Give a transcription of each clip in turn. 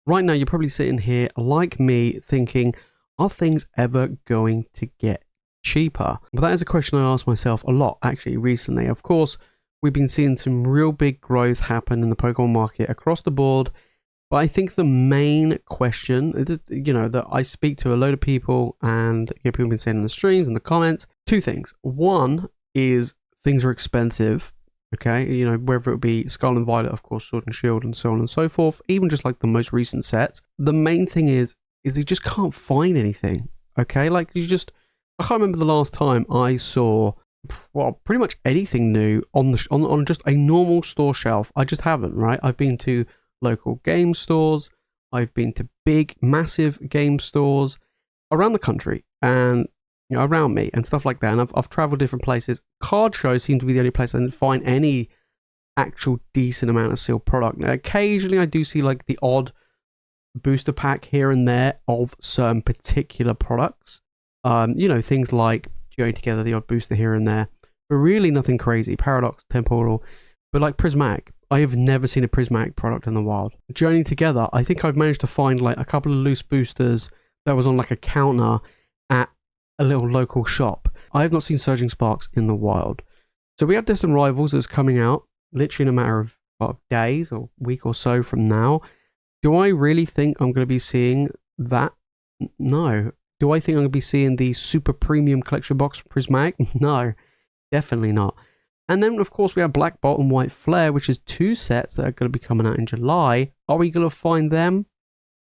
Right now, you're probably sitting here like me thinking, are things ever going to get cheaper? But that is a question I ask myself a lot actually recently. Of course, we've been seeing some real big growth happen in the Pokemon market across the board. But I think the main question, that I speak to a load of people and people have been saying in the streams and the comments, two things. One is things are expensive. Okay, whether it be Scarlet and Violet, of course, Sword and Shield, and so on and so forth, even just like the most recent sets. The main thing is you just can't find anything. Okay, I can't remember the last time I saw, well, pretty much anything new on just a normal store shelf. I just haven't, right? I've been to local game stores, I've been to big, massive game stores around the country, and around me and stuff like that. And I've traveled different places. Card shows seem to be the only place I didn't find any actual decent amount of sealed product. Now, occasionally I do see like the odd booster pack here and there of certain particular products. Things like Joining Together, the odd booster here and there, but really nothing crazy. Paradox, Temporal, but like Prismatic, I have never seen a Prismatic product in the wild. Joining Together, I think I've managed to find like a couple of loose boosters that was on like a counter at a little local shop. I have not seen Surging Sparks in the wild. So we have Distant Rivals that's coming out literally in a matter of days or week or so from now. Do I really think I'm going to be seeing that? No. Do I think I'm going to be seeing the super premium collection box from Prismatic? No, definitely not. And then, of course, we have Black Bolt and White Flare, which is two sets that are going to be coming out in July. Are we going to find them?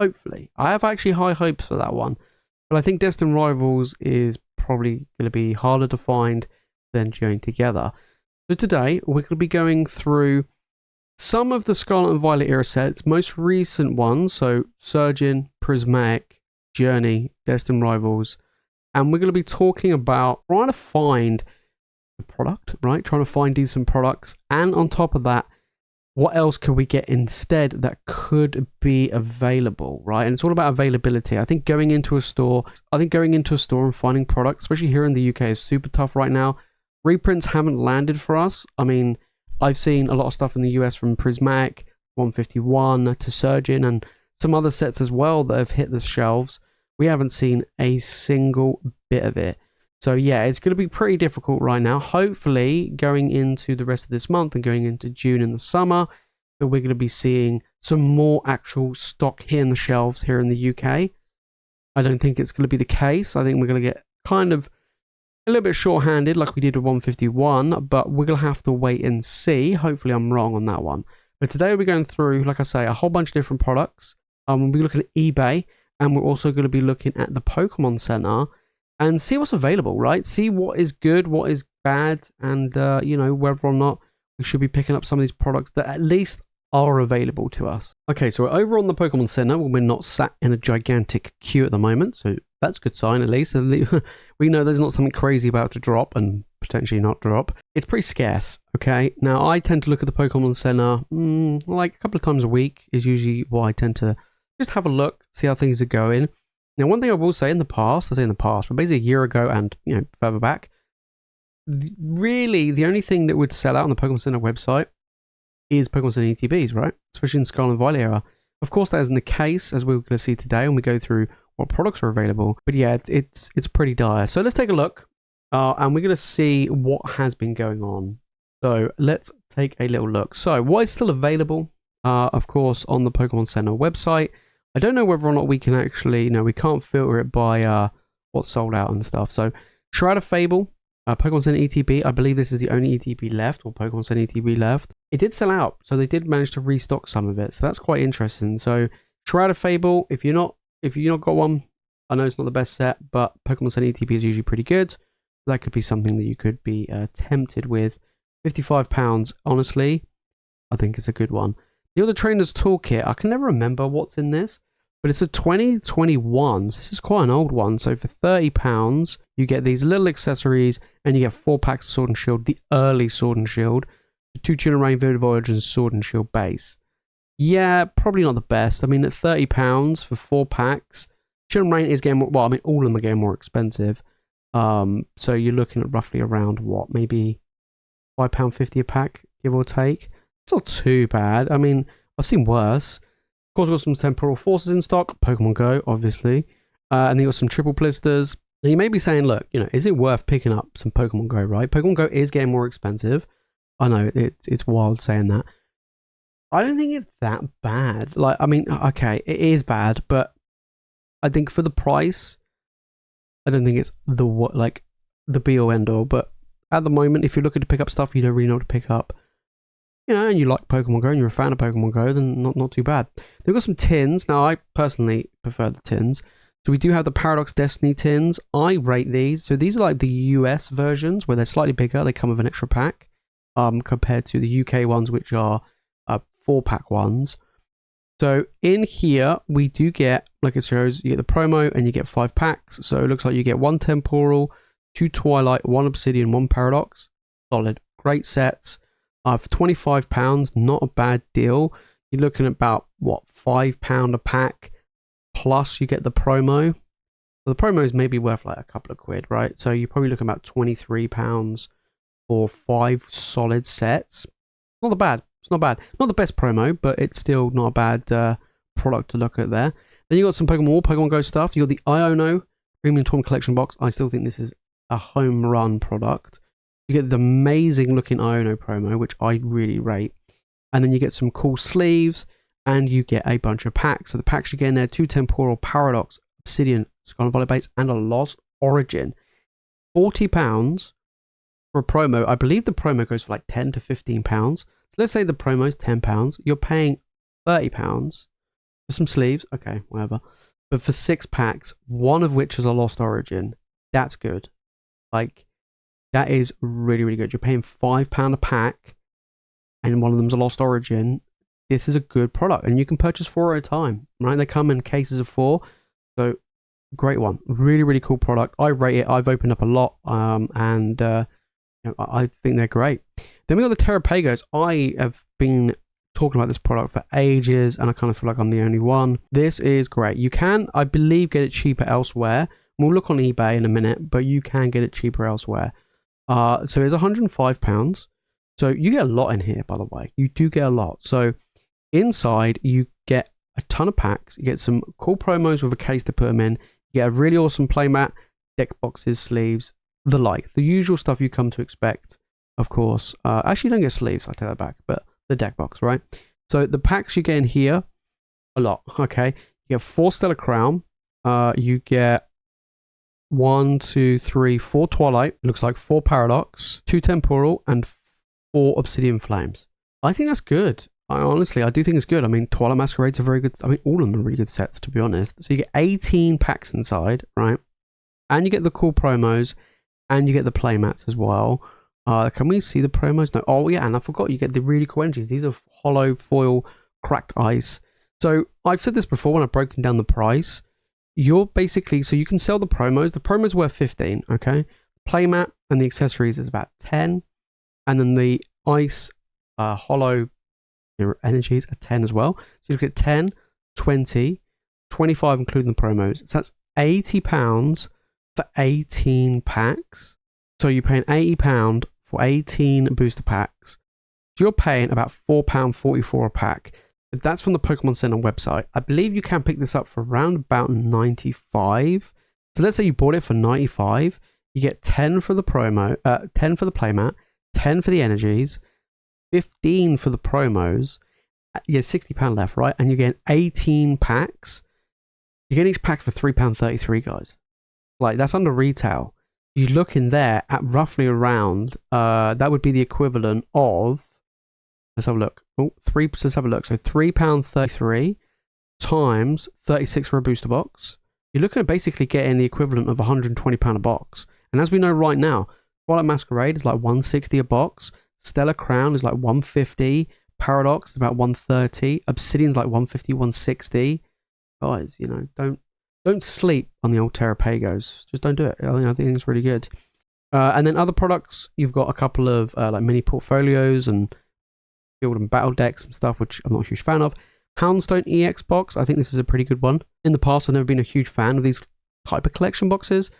Hopefully. I have actually high hopes for that one. But I think Destined Rivals is probably going to be harder to find than Joining Together. So today, we're going to be going through some of the Scarlet and Violet era sets, most recent ones, so Surgeon, Prismatic, Journey, Destined Rivals, and we're going to be talking about trying to find the product, right? Trying to find decent products, and on top of that, what else could we get instead that could be available, right? And it's all about availability. I think going into a store and finding products, especially here in the UK, is super tough right now. Reprints haven't landed for us. I mean, I've seen a lot of stuff in the US from Prismatic, 151 to Surgeon, and some other sets as well that have hit the shelves. We haven't seen a single bit of it. So yeah, it's going to be pretty difficult right now. Hopefully, going into the rest of this month and going into June in the summer, that we're going to be seeing some more actual stock here in the shelves here in the UK. I don't think it's going to be the case. I think we're going to get kind of a little bit short-handed like we did with 151, but we're going to have to wait and see. Hopefully, I'm wrong on that one. But today we're going through, like I say, a whole bunch of different products. We'll be looking at eBay, and we're also going to be looking at the Pokémon Center and see what's available, right? See what is good, what is bad, and, whether or not we should be picking up some of these products that at least are available to us. Okay, so we're over on the Pokemon Center when we're not sat in a gigantic queue at the moment, so that's a good sign at least. We know there's not something crazy about to drop and potentially not drop. It's pretty scarce, okay? Now, I tend to look at the Pokemon Center like a couple of times a week is usually what I tend to just have a look, see how things are going. Now, one thing I will say but basically a year ago and further back, really the only thing that would sell out on the Pokemon Center website is Pokemon Center ETBs, right? Especially in Scarlet and Violet era. Of course, that isn't the case, as we're going to see today when we go through what products are available. But yeah, it's pretty dire. So let's take a look, and we're going to see what has been going on. So let's take a little look. So what is still available, of course, on the Pokemon Center website. I don't know whether or not we can actually, we can't filter it by what's sold out and stuff. So Shroud of Fable, Pokemon Center ETB, I believe this is the only ETB left, or Pokemon Center ETB left. It did sell out, so they did manage to restock some of it. So that's quite interesting. So Shroud of Fable, if you're not got one, I know it's not the best set, but Pokemon Center ETB is usually pretty good. That could be something that you could be tempted with. £55, honestly, I think it's a good one. The other Trainer's Toolkit, I can never remember what's in this, but it's a 2021, so this is quite an old one. So for £30, you get these little accessories, and you get 4 packs of Sword and Shield, the early Sword and Shield, 2 Chilling Reign, Vivid Voyage, and Sword and Shield base. Yeah, probably not the best. I mean, at £30 for 4 packs, Chilling Reign is getting more, well, I mean, all of them are getting more expensive. So you're looking at roughly around, what, maybe £5.50 a pack, give or take. It's not too bad. I mean, I've seen worse. course, we've got some temporal forces in stock. Pokemon Go, obviously. And then you've got some triple blisters. Now, you may be saying, look, is it worth picking up some Pokemon Go, right? Pokemon Go is getting more expensive. I know, it's wild saying that. I don't think it's that bad. Like, I mean, okay, it is bad, but I think for the price, I don't think it's the be all end all. But at the moment, if you're looking to pick up stuff you don't really know what to pick up, and you like Pokemon Go and you're a fan of Pokemon Go, then not too bad. They've got some tins. Now, I personally prefer the tins. So we do have the Paradox Destiny tins. I rate these. So these are like the US versions where they're slightly bigger. They come with an extra pack compared to the UK ones, which are 4-pack ones. So in here, we do get, like it shows, you get the promo and you get 5 packs. So it looks like you get 1 Temporal, 2 Twilight, 1 Obsidian, 1 Paradox. Solid. Great sets. For £25, not a bad deal. You're looking at about, what, £5 a pack, plus you get the promo. So the promo is maybe worth like a couple of quid, right? So you're probably looking about £23 for 5 solid sets. Not bad. It's not bad. Not the best promo, but it's still not a bad product to look at there. Then you got some Pokemon Go stuff. You got the Iono Premium Tournament Collection Box. I still think this is a home run product. You get the amazing looking Iono promo, which I really rate. And then you get some cool sleeves, and you get a bunch of packs. So the packs you get in there, 2 Temporal, Paradox, Obsidian, Scarlet Violet Base, and a Lost Origin. £40 for a promo. I believe the promo goes for like £10 to £15. So let's say the promo is £10. You're paying £30 for some sleeves. Okay, whatever. But for 6 packs, one of which is a Lost Origin, that's good. Like, that is really, really good. You're paying £5 a pack, and one of them's a Lost Origin. This is a good product, and you can purchase 4 at a time, right? They come in cases of 4, so great one. Really, really cool product. I rate it. I've opened up a lot, and I think they're great. Then we got the Terrapagos. I have been talking about this product for ages, and I kind of feel like I'm the only one. This is great. You can, I believe, get it cheaper elsewhere. We'll look on eBay in a minute, but you can get it cheaper elsewhere. So it's £105. So you get a lot in here, by the way. You do get a lot. So inside, you get a ton of packs. You get some cool promos with a case to put them in. You get a really awesome playmat, deck boxes, sleeves, the like. The usual stuff you come to expect, of course. Actually, you don't get sleeves, I take that back, but the deck box, right? So the packs you get in here, a lot, okay? You get 4 Stellar Crown. You get 1, 2, 3, 4 Twilight. It looks like 4 Paradox, 2 Temporal, and 4 Obsidian Flames. I think that's good. Honestly, I do think it's good. I mean, Twilight Masquerade's a very good... I mean, all of them are really good sets, to be honest. So you get 18 packs inside, right? And you get the cool promos, and you get the playmats as well. Can we see the promos? No. Oh, yeah, and I forgot. You get the really cool energies. These are hollow foil cracked ice. So I've said this before when I've broken down the price. You're basically... So you can sell the promos. The promos worth 15, okay? Playmat and the accessories is about 10. And then the ice hollow energies are 10 as well. So you look at 10, 20, 25 including the promos. So that's £80 for 18 packs. So you're paying £80 for 18 booster packs. So you're paying about £4.44 a pack. But that's from the Pokémon Center website. I believe you can pick this up for around about 95. So let's say you bought it for 95. You get 10 for the promo, 10 for the playmat, 10 for the energies, 15 for the promos. Yeah, £60 left, right? And you're getting 18 packs. You're getting each pack for £3.33, guys. Like, that's under retail. You look in there at roughly around, that would be the equivalent of, let's have a look. Let's have a look. So £3.33 times 36 for a booster box. You're looking at basically getting the equivalent of £120 a box. And as we know right now, Twilight Masquerade is like £160 a box. Stellar Crown is like £150. Paradox is about £130. Obsidian's like £150, £160. Guys, don't sleep on the old Terrapagos. Just don't do it. I think it's really good. And then other products, you've got a couple of like mini portfolios and field and battle decks and stuff, which I'm not a huge fan of. Houndstone EX box, I think this is a pretty good one. In the past, I've never been a huge fan of these type of collection boxes,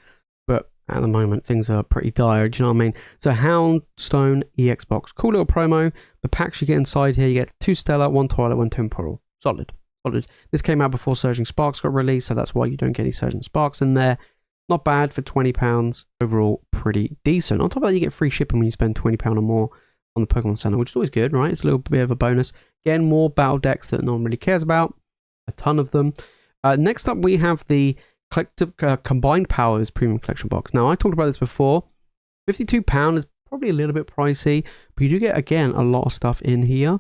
but at the moment, things are pretty dire. Do you know what I mean? So Houndstone EX box, cool little promo. The packs you get inside here, you get 2 Stellar, 1 Twilight, 1 Temporal. Solid solid. This came out before Surging Sparks got released, so that's why you don't get any Surging Sparks in there. Not bad for £20. Overall, pretty decent. On top of that, you get free shipping when you spend £20 or more on the Pokemon Center, which is always good, right? It's a little bit of a bonus. Again, more battle decks that no one really cares about. A ton of them. Next up, we have the Collective Combined Powers Premium Collection Box. Now, I talked about this before. £52 is probably a little bit pricey, but you do get, again, a lot of stuff in here.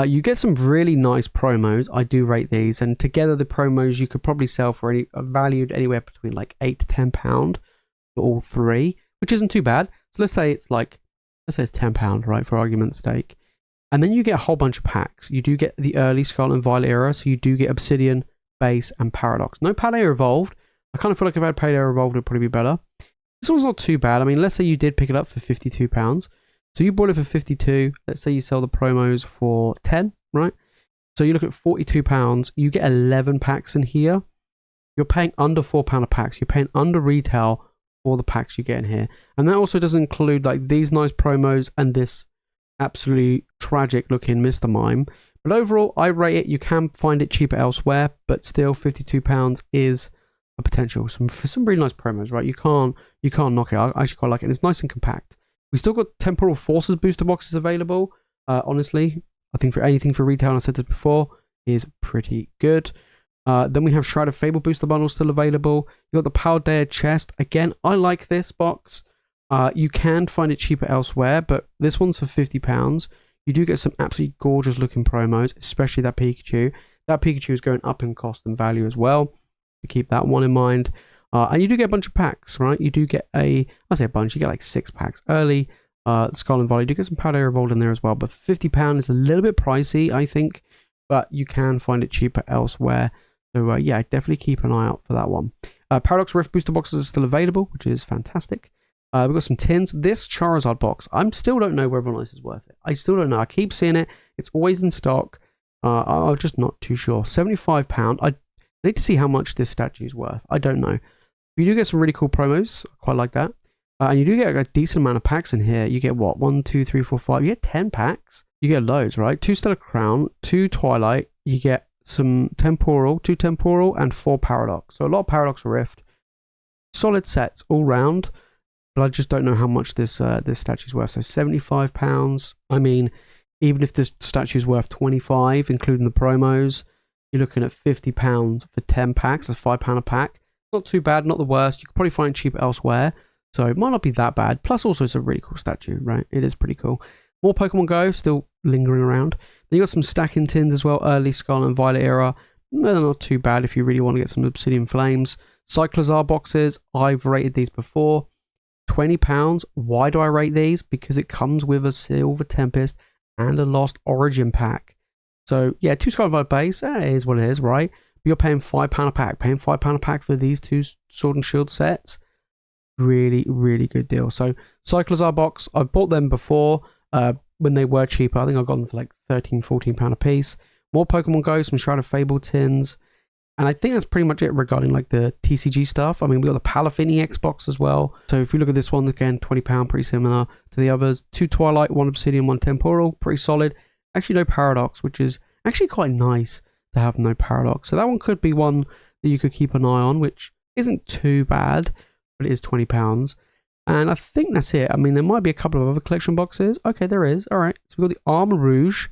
You get some really nice promos. I do rate these, and together the promos you could probably sell for valued anywhere between like £8 to £10 for all three, which isn't too bad. So let's say it's £10, right, for argument's sake. And then you get a whole bunch of packs. You do get the early Scarlet and Violet era, so you do get Obsidian, Base, and Paradox. No Paldea Evolved. I kind of feel like if I had Paldea Evolved, it would probably be better. This one's not too bad. I mean, let's say you did pick it up for £52. So you bought it for 52. Let's say you sell the promos for 10, right? So you look at £42. You get 11 packs in here. You're paying under £4 a pack. So you're paying under retail for the packs you get in here. And that also doesn't include like these nice promos and this absolutely tragic looking Mr. Mime. But overall, I rate it. You can find it cheaper elsewhere, but still £52 is a potential. For some really nice promos, right? You can't knock it. I actually quite like it. It's nice and compact. We still got Temporal Forces booster boxes available. Honestly, I think for anything for retail, and I said this before, is pretty good. Then we have Shroud of Fable booster bundles still available. You got the Paldea chest. Again, I like this box. You can find it cheaper elsewhere, but this one's for £50. You do get some absolutely gorgeous looking promos, especially that Pikachu. That Pikachu is going up in cost and value as well. To keep that one in mind. And you do get a bunch of packs, right? You do get I say a bunch, you get like 6 packs early. Scarlet and Violet, you do get some Paldea Evolved in there as well, but £50 is a little bit pricey, I think, but you can find it cheaper elsewhere. So yeah, definitely keep an eye out for that one. Paradox Rift booster boxes are still available, which is fantastic. We've got some tins. This Charizard box, I still don't know whether or not this is worth it. I still don't know. I keep seeing it. It's always in stock. I'm just not too sure. £75. I need to see how much this statue is worth. I don't know. You do get some really cool promos. I quite like that. And you do get a decent amount of packs in here. You get what? 1, 2, 3, 4, 5. You get 10 packs. You get loads, right? 2 Stellar Crown, 2 Twilight. You get some Temporal, 2 Temporal, and 4 Paradox. So a lot of Paradox Rift. Solid sets all round. But I just don't know how much this statue's worth. So £75. I mean, even if this statue's worth 25, including the promos, you're looking at £50 for 10 packs. That's £5 a pack. Not too bad, not the worst. You could probably find it cheaper elsewhere, so it might not be that bad. Plus, also, it's a really cool statue, right? It is pretty cool. More Pokemon Go, still lingering around. Then you got some stacking tins as well, early Scarlet and Violet era. No, they're not too bad if you really want to get some Obsidian Flames. Cyclozar boxes, I've rated these before. £20. Why do I rate these? Because it comes with a Silver Tempest and a Lost Origin pack. So, yeah, 2 Scarlet and Violet base, it is what it is, right? You're paying £5 a pack. Paying £5 a pack for these 2 Sword and Shield sets. Really, really good deal. So, Cyclozar box, I bought them before when they were cheaper. I think I got them for like £13, £14 a piece. More Pokemon Go, some Shroud of Fable tins. And I think that's pretty much it regarding like the TCG stuff. I mean, we got the Palafini X box as well. So if you look at this one, again, £20, pretty similar to the others. 2 Twilight, 1 Obsidian, 1 Temporal, pretty solid. Actually, no Paradox, which is actually quite nice to have no Paradox. So that one could be one that you could keep an eye on, which isn't too bad, but it is £20. And I think that's it. I mean, there might be a couple of other collection boxes. Okay, there is. All right. So we've got the Armor Rouge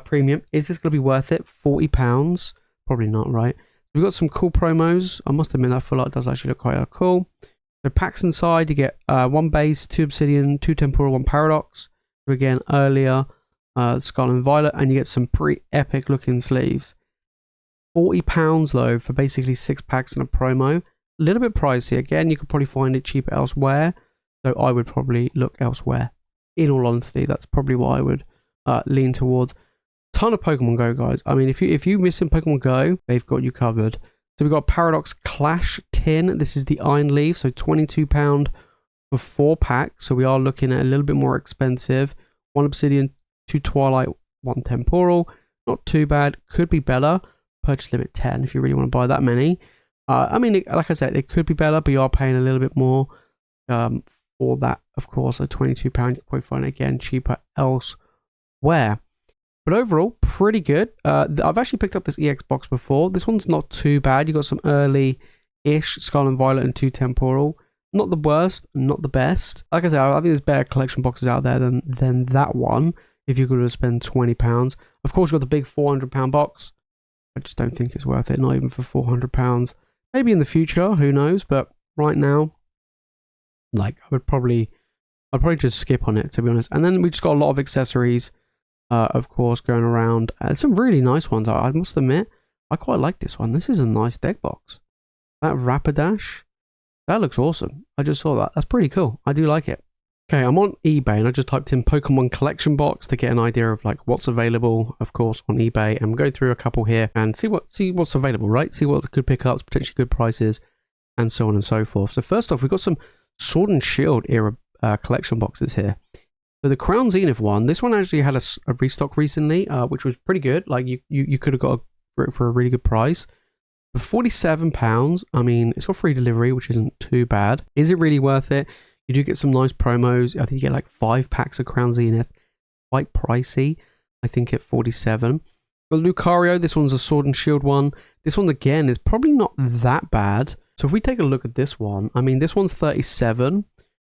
premium. Is this going to be worth it? £40? Probably not, right? We've got some cool promos. I must admit that full art does actually look quite cool. So packs inside, you get 1 base, 2 Obsidian, 2 Temporal, 1 Paradox. So again, earlier, Scarlet and Violet, and you get some pretty epic looking sleeves. £40 though for basically 6 packs and a promo. A little bit pricey. Again, you could probably find it cheaper elsewhere. So I would probably look elsewhere. In all honesty, that's probably what I would lean towards. Ton of Pokemon Go, guys. I mean, if you missing Pokemon Go, they've got you covered. So we've got Paradox Clash tin. This is the Iron Leaf, so £22 for 4 packs. So we are looking at a little bit more expensive. 1 Obsidian, 2 Twilight, 1 Temporal. Not too bad. Could be better. Purchase limit 10 if you really want to buy that many. I mean, like I said, it could be better, but you are paying a little bit more for that, of course. So £22, you can probably find it again cheaper elsewhere. But overall, pretty good. I've actually picked up this EX box before. This one's not too bad. You got some early-ish Scarlet Violet and 2 Temporal. Not the worst, not the best. Like I said, I think there's better collection boxes out there than that one, if you're going to spend £20. Of course, you've got the big £400 box. I just don't think it's worth it, not even for £400. Maybe in the future, who knows? But right now, like, I'd probably just skip on it, to be honest. And then we just got a lot of accessories, of course, going around. Some really nice ones. I must admit, I quite like this one. This is a nice deck box. That Rapidash, that looks awesome. I just saw that. That's pretty cool. I do like it. Okay, I'm on eBay and I just typed in Pokemon collection box to get an idea of like what's available, of course, on eBay, and go through a couple here and see what's available, right? See what good pickups, potentially good prices, and so on and so forth. So first off, we've got some Sword and Shield era collection boxes here. So the Crown Zenith one, this one actually had a restock recently, which was pretty good. Like you could have got it for a really good price. For £47, I mean, it's got free delivery, which isn't too bad. Is it really worth it? You do get some nice promos. I think you get like 5 packs of Crown Zenith. Quite pricey, I think, at £47. But Lucario, this one's a Sword and Shield one. This one, again, is probably not that bad. So if we take a look at this one, I mean, this one's £37.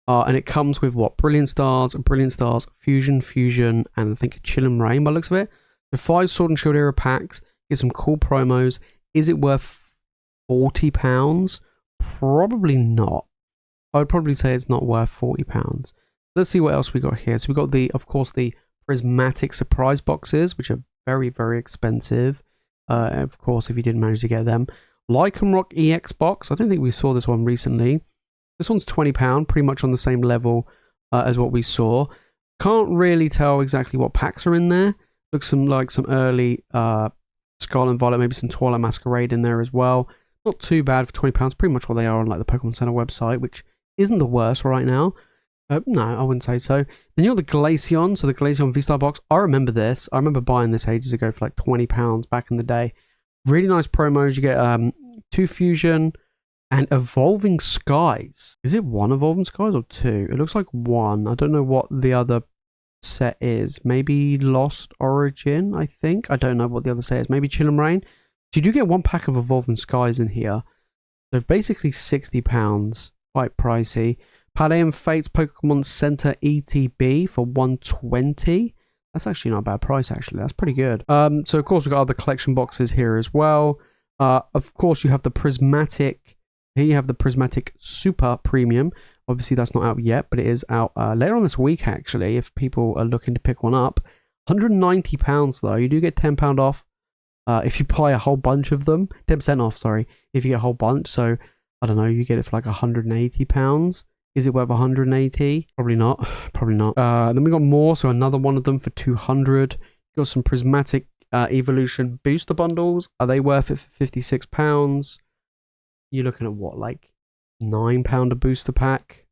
And it comes with what? Brilliant Stars, Fusion, and I think a Chill and Rain by the looks of it. So 5 Sword and Shield era packs. Get some cool promos. Is it worth £40? Probably not. I would probably say it's not worth £40. Let's see what else we got here. So we got of course, the prismatic surprise boxes, which are very, very expensive. Of course, if you didn't manage to get them. Lycanroc EX box. I don't think we saw this one recently. This one's £20, pretty much on the same level as what we saw. Can't really tell exactly what packs are in there. Looks like some early Scarlet and Violet, maybe some Twilight Masquerade in there as well. Not too bad for £20. Pretty much what they are on like the Pokémon Center website, which isn't the worst right now. No, I wouldn't say so. Then you got the Glaceon. So the Glaceon V-Star box. I remember this. I remember buying this ages ago for like £20 back in the day. Really nice promos. You get 2 Fusion and Evolving Skies. Is it 1 Evolving Skies or 2? It looks like 1. I don't know what the other set is. Maybe Lost Origin, I think. I don't know what the other set is. Maybe Chill and Rain. So you do get 1 pack of Evolving Skies in here. So basically £60. Quite pricey. Palladium Fates Pokémon Center ETB for $120. That's actually not a bad price, actually. That's pretty good. So, of course, we've got other collection boxes here as well. Of course, you have the Prismatic. Here you have the Prismatic Super Premium. Obviously, that's not out yet, but it is out later on this week, actually, if people are looking to pick one up. £190, though. You do get £10 off if you buy a whole bunch of them. 10% off, sorry, if you get a whole bunch. So, I don't know, you get it for like £180. Is it worth 180? Probably not. Probably not. Then we got more, so another one of them for 200. You got some Prismatic Evolution booster bundles. Are they worth it for £56? You're looking at what, like £9 a booster pack?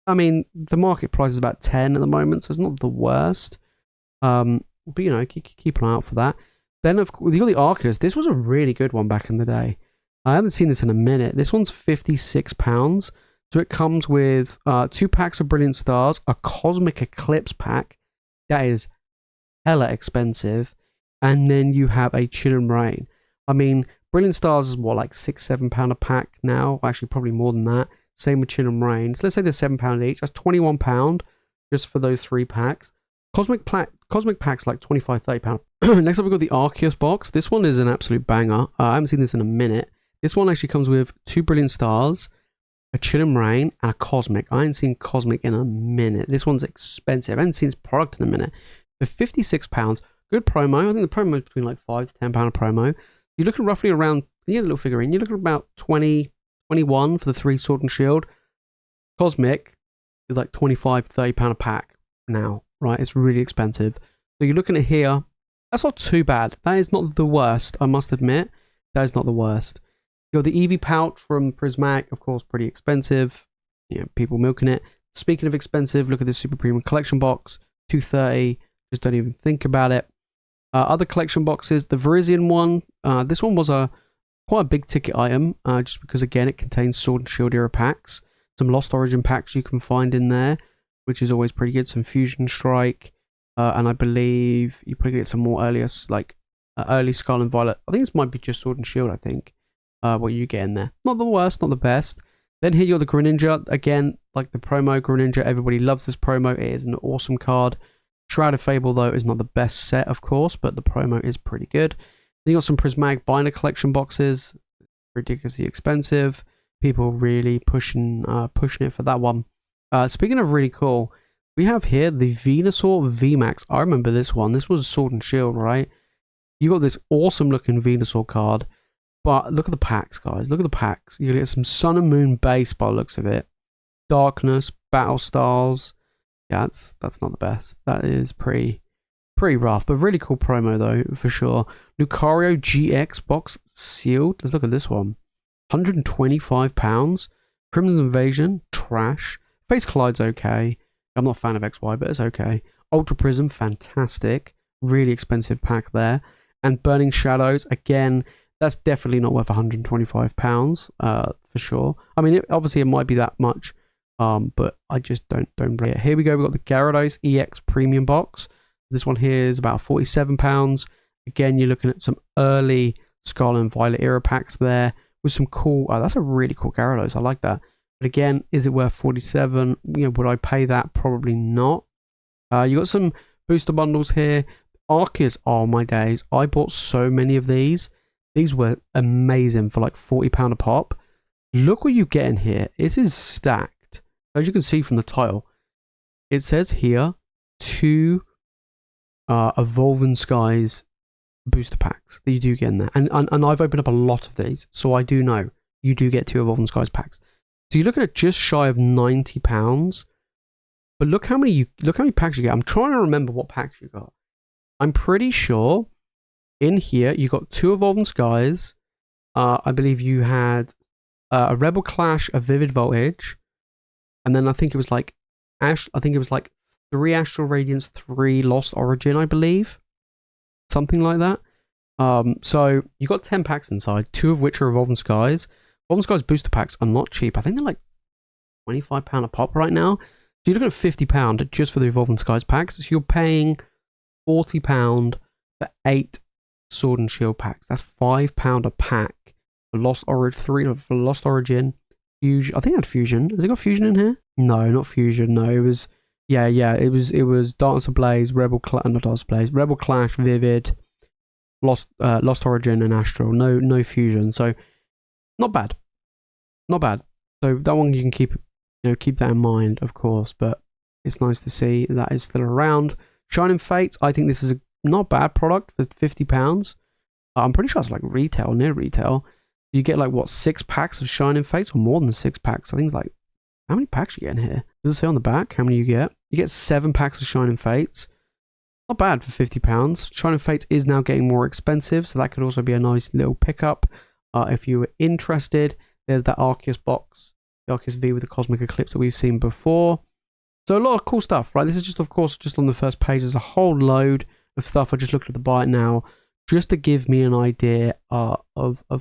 I mean, the market price is about 10 at the moment, so it's not the worst. But you know, keep an eye out for that. Then of course, you got the Arceus. This was a really good one back in the day. I haven't seen this in a minute. This one's £56. So it comes with 2 packs of Brilliant Stars, a Cosmic Eclipse pack. That is hella expensive. And then you have a Chill and Rain. I mean, Brilliant Stars is what, like £6-7 a pack now? Actually, probably more than that. Same with Chill and Rain. So let's say they're £7 each. That's £21 just for those 3 packs. Cosmic packs like £25-30. Next up, we've got the Arceus box. This one is an absolute banger. I haven't seen this in a minute. This one actually comes with 2 Brilliant Stars, a Chill and Rain, and a Cosmic. I ain't seen Cosmic in a minute. This one's expensive. I haven't seen this product in a minute. For £56, good promo. I think the promo is between like £5 to £10 a promo. You're looking roughly around, you get the little figurine, you're looking at about 20, 21 for the 3 Sword and Shield. Cosmic is like £25-30 a pack now, right? It's really expensive. So you're looking at here, that's not too bad. That is not the worst, I must admit. That is not the worst. You got the Eevee pouch from Prismatic, of course, pretty expensive. You know, people milking it. Speaking of expensive, look at this Super Premium Collection box, $230. Just don't even think about it. Other collection boxes, the Virizion one. This one was quite a big ticket item, just because again it contains Sword and Shield era packs, some Lost Origin packs you can find in there, which is always pretty good. Some Fusion Strike, And I believe you probably get some more earlier, like early Scarlet and Violet. I think this might be just Sword and Shield, I think. What you get in there. Not the worst, not the best. Then here you're the Greninja. Again, like the promo Greninja, everybody loves this promo. It is an awesome card. Shroud of Fable, though, is not the best set, of course, but the promo is pretty good. Then you got some Prismatic Binder collection boxes. Ridiculously expensive. People really pushing it for that one. Speaking of really cool, we have here the Venusaur VMAX. I remember this one. This was Sword and Shield, right? You got this awesome looking Venusaur card. But look at the packs, guys. Look at the packs. You get some Sun and Moon base by the looks of it. Darkness, Battle Styles. Yeah, that's not the best. That is pretty rough, but really cool promo though, for sure. Lucario GX box sealed. Let's look at this one. £125. Crimson Invasion, trash. Face Collide's okay. I'm not a fan of XY, but it's okay. Ultra Prism, fantastic. Really expensive pack there. And Burning Shadows, again, that's definitely not worth £125 for sure. I mean, obviously it might be that much, but I just don't rate it. Here we go. We've got the Gyarados EX Premium Box. This one here is about £47. Again, you're looking at some early Scarlet and Violet era packs there with some cool. Oh, that's a really cool Gyarados. I like that. But again, is it worth $47? You know, would I pay that? Probably not. You got some booster bundles here. Arceus, oh my days! I bought so many of these. These were amazing for like £40 a pop. Look what you get in here. This is stacked. As you can see from the title, it says here 2 Evolving Skies booster packs that you do get in there. And I've opened up a lot of these, so I do know you do get 2 Evolving Skies packs. So you're looking at just shy of £90. But look how many packs you get. I'm trying to remember what packs you got. I'm pretty sure in here you got 2 Evolving Skies. I believe you had a Rebel Clash, a Vivid Voltage, and then I think it was like 3 Astral Radiance, 3 Lost Origin, I believe. Something like that. So you got 10 packs inside, 2 of which are Evolving Skies. Evolving Skies booster packs are not cheap. I think they're like £25 a pop right now. So you're looking at £50 just for the Evolving Skies packs. So you're paying £40 for 8 Sword and Shield packs. That's £5 a pack for Lost Origin, 3 for Lost Origin. Fusion. I think it had Fusion. Has it got Fusion in here? No, not Fusion. No, it was. Yeah. It was Darkness Ablaze, not Darkness Ablaze, Rebel Clash, Vivid, Lost Origin, and Astral. No Fusion. So not bad. So that one you can keep that in mind, of course. But it's nice to see that is still around. Shining Fates. I think this is a not bad product for £50. I'm pretty sure it's like retail, near retail. You get like what, 6 packs of Shining Fates, or more than 6 packs. I think it's like, how many packs you get in here? Does it say on the back how many you get? You get 7 packs of Shining Fates. Not bad for £50. Shining Fates is now getting more expensive, so that could also be a nice little pickup if you were interested. There's that Arceus box, the Arceus V with the Cosmic Eclipse that we've seen before. So a lot of cool stuff, right? This is just, of course, just on the first page. There's a whole load of stuff. I just looked at the buy it now, just to give me an idea of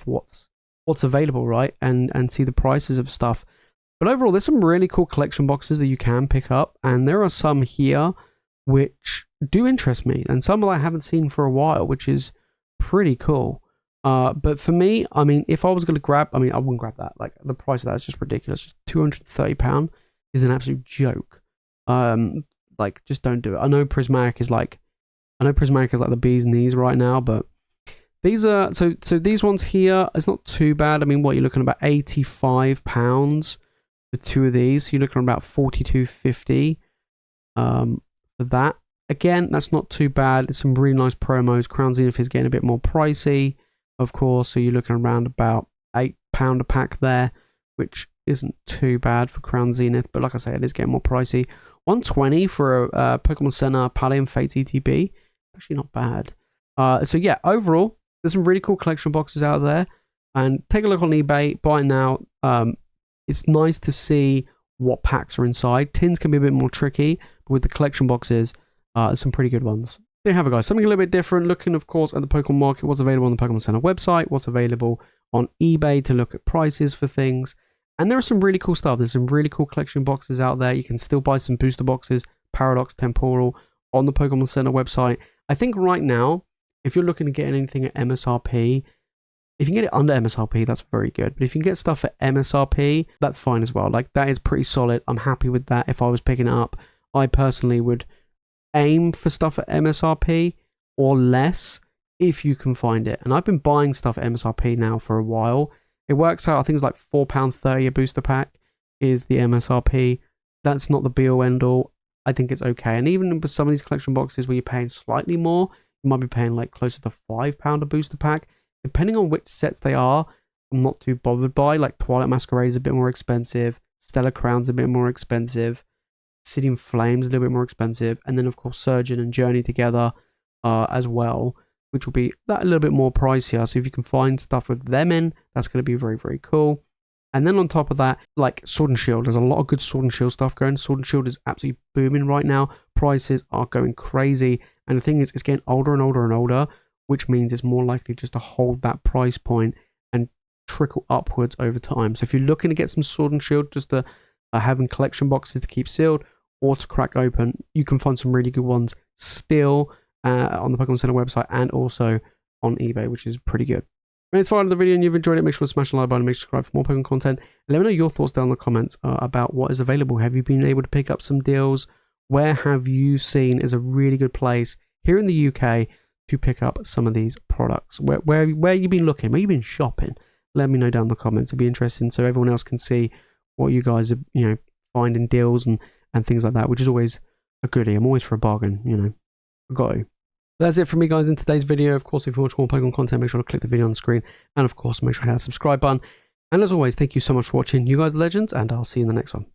what's available, right? And see the prices of stuff. But overall, there's some really cool collection boxes that you can pick up, and there are some here which do interest me, and some that I haven't seen for a while, which is pretty cool. But for me, I mean, if I was going to grab, I wouldn't grab that. Like, the price of that is just ridiculous. Just £230 is an absolute joke. Like, just don't do it. I know Prismatic is like the bee's knees right now, but these are so these ones here, it's not too bad. I mean, what you're looking at about £85 for 2 of these. So you're looking at about $42.50 for that. Again, that's not too bad. There's some really nice promos. Crown Zenith is getting a bit more pricey, of course. So you're looking around about £8 a pack there, which isn't too bad for Crown Zenith. But like I say, it is getting more pricey. $120 for a Pokémon Center Pallium Fates ETB. Actually not bad. So yeah, overall, there's some really cool collection boxes out there. And take a look on eBay. Buy it now. It's nice to see what packs are inside. Tins can be a bit more tricky, but with the collection boxes, some pretty good ones. There you have it, guys. Something a little bit different. Looking, of course, at the Pokemon market, what's available on the Pokemon Center website, what's available on eBay to look at prices for things. And there are some really cool stuff. There's some really cool collection boxes out there. You can still buy some booster boxes, Paradox, Temporal, on the Pokémon Center website. I think right now, if you're looking to get anything at MSRP, if you can get it under MSRP, that's very good. But if you can get stuff at MSRP, that's fine as well. Like, that is pretty solid. I'm happy with that. If I was picking it up, I personally would aim for stuff at MSRP or less if you can find it. And I've been buying stuff at MSRP now for a while. It works out, I think it's like £4.30 a booster pack is the MSRP. That's not the be-all end-all. I think it's okay. And even with some of these collection boxes where you're paying slightly more, you might be paying like closer to £5 a booster pack. Depending on which sets they are, I'm not too bothered by. Like Twilight Masquerade is a bit more expensive. Stellar Crown's a bit more expensive. City in Flames a little bit more expensive. And then, of course, Surgeon and Journey together as well, which will be that a little bit more pricier. So if you can find stuff with them in, that's going to be very, very cool. And then on top of that, like Sword and Shield, there's a lot of good Sword and Shield stuff going. Sword and Shield is absolutely booming right now. Prices are going crazy. And the thing is, it's getting older and older and older, which means it's more likely just to hold that price point and trickle upwards over time. So if you're looking to get some Sword and Shield, just to having collection boxes to keep sealed or to crack open, you can find some really good ones still on the Pokemon Center website and also on eBay, which is pretty good. When it's far out the video and you've enjoyed it, make sure to smash the like button and make sure to subscribe for more Pokemon content. And let me know your thoughts down in the comments about what is available. Have you been able to pick up some deals? Where have you seen is a really good place here in the UK to pick up some of these products? Where you been looking? Where you been shopping? Let me know down in the comments. It'd be interesting so everyone else can see what you guys are, finding deals and things like that, which is always a goodie. I'm always for a bargain, Got to. That's it from me, guys, in today's video. Of course, if you watch more Pokemon content, make sure to click the video on the screen. And, of course, make sure to hit that subscribe button. And as always, thank you so much for watching. You guys are legends, and I'll see you in the next one.